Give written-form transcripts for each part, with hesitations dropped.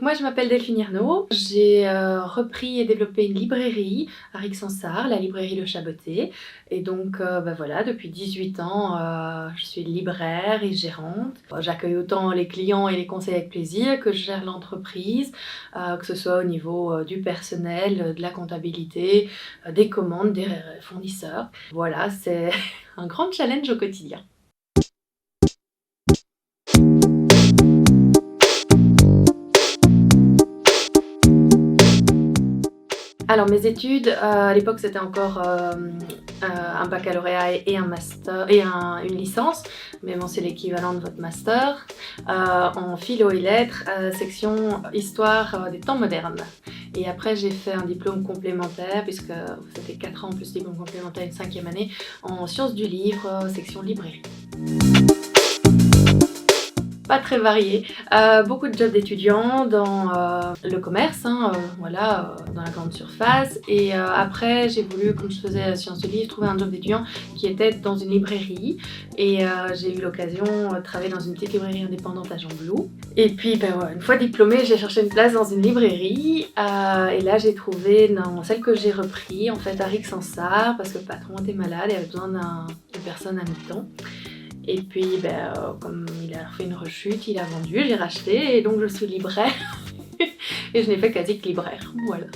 Donc moi je m'appelle Delphine Ernaud, j'ai repris et développé une librairie à Rixensart, la librairie Le Chaboté. Et donc voilà, depuis 18 ans je suis libraire et gérante. J'accueille autant les clients et les conseils avec plaisir que je gère l'entreprise, que ce soit au niveau du personnel, de la comptabilité, des commandes, des fournisseurs. Voilà, c'est un grand challenge au quotidien. Alors mes études, à l'époque c'était encore un baccalauréat et un master et une licence, mais bon c'est l'équivalent de votre master, en philo et lettres, section histoire des temps modernes. Et après j'ai fait un diplôme complémentaire, puisque c'était 4 ans plus diplôme complémentaire, une 5e année, en sciences du livre, section librairie. Pas très varié, beaucoup de jobs d'étudiants dans le commerce, voilà, dans la grande surface. Et après j'ai voulu, comme je faisais sciences du livre, trouver un job d'étudiant qui était dans une librairie. Et j'ai eu l'occasion de travailler dans une petite librairie indépendante à Gembloux. Et puis une fois diplômée, j'ai cherché une place dans une librairie et là j'ai trouvé dans celle que j'ai repris en fait à Rixensart, parce que le patron était malade et avait besoin d'une personne à mi-temps. Et puis, comme il a fait une rechute, il a vendu, j'ai racheté et donc je suis libraire. Et je n'ai fait quasi que libraire, voilà.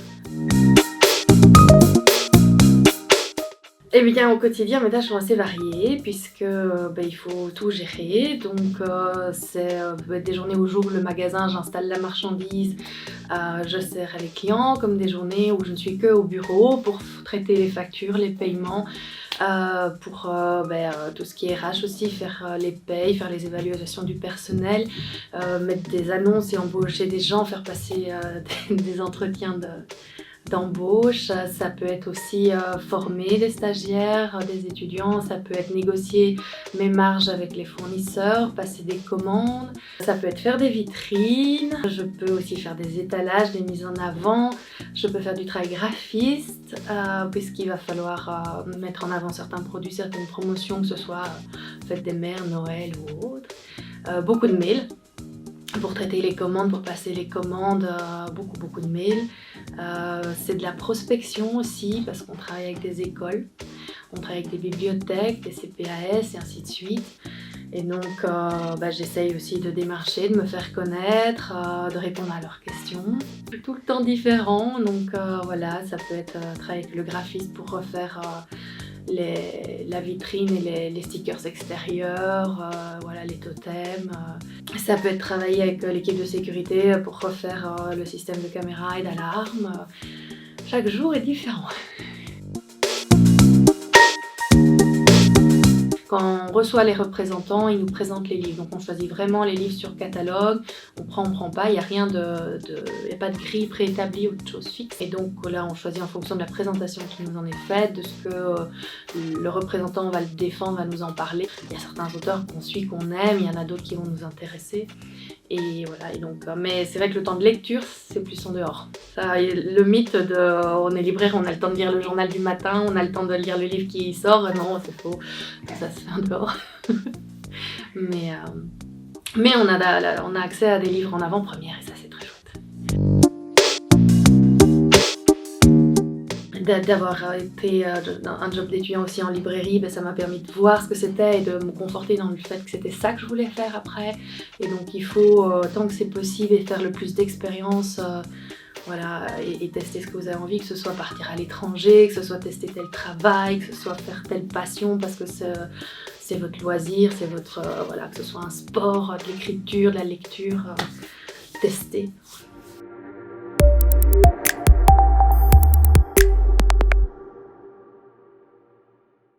Et bien au quotidien, mes tâches sont assez variées puisque il faut tout gérer. Donc c'est des journées où j'ouvre le magasin, j'installe la marchandise, je sers les clients, comme des journées où je ne suis que au bureau pour traiter les factures, les paiements, pour tout ce qui est RH aussi, faire les payes, faire les évaluations du personnel, mettre des annonces et embaucher des gens, faire passer des entretiens d'embauche. Ça peut être aussi former des stagiaires, des étudiants, ça peut être négocier mes marges avec les fournisseurs, passer des commandes, ça peut être faire des vitrines, je peux aussi faire des étalages, des mises en avant, je peux faire du travail graphiste, puisqu'il va falloir mettre en avant certains produits, certaines promotions, que ce soit fête des mères, Noël ou autre. Beaucoup de mails pour traiter les commandes, pour passer les commandes, beaucoup de mails. C'est de la prospection aussi, parce qu'on travaille avec des écoles, on travaille avec des bibliothèques, des CPAS et ainsi de suite. Et donc j'essaye aussi de démarcher, de me faire connaître, de répondre à leurs questions. C'est tout le temps différent, donc voilà, ça peut être travailler avec le graphiste pour refaire la vitrine et les stickers extérieurs, voilà, les totems. Ça peut être travailler avec l'équipe de sécurité pour refaire le système de caméra et d'alarme. Chaque jour est différent. Quand on reçoit les représentants, ils nous présentent les livres. Donc on choisit vraiment les livres sur catalogue, on prend pas, il n'y a rien y a pas de grille préétablie ou de choses fixes. Et donc là on choisit en fonction de la présentation qui nous en est faite, de ce que le représentant va le défendre, va nous en parler. Il y a certains auteurs qu'on suit, qu'on aime, il y en a d'autres qui vont nous intéresser. Et voilà, et donc, mais c'est vrai que le temps de lecture, c'est plus en dehors. Ça, le mythe de on est libraire, on a le temps de lire le journal du matin, on a le temps de lire le livre qui sort, non, c'est faux, ça se fait en dehors. mais on a accès à des livres en avant-première et ça c'est très chouette. D'avoir été dans un job d'étudiant aussi en librairie, ça m'a permis de voir ce que c'était et de me conforter dans le fait que c'était ça que je voulais faire après. Et donc il faut, tant que c'est possible, et faire le plus d'expériences, voilà, et tester ce que vous avez envie, que ce soit partir à l'étranger, que ce soit tester tel travail, que ce soit faire telle passion parce que c'est votre loisir, c'est votre, voilà, que ce soit un sport, de l'écriture, de la lecture, tester.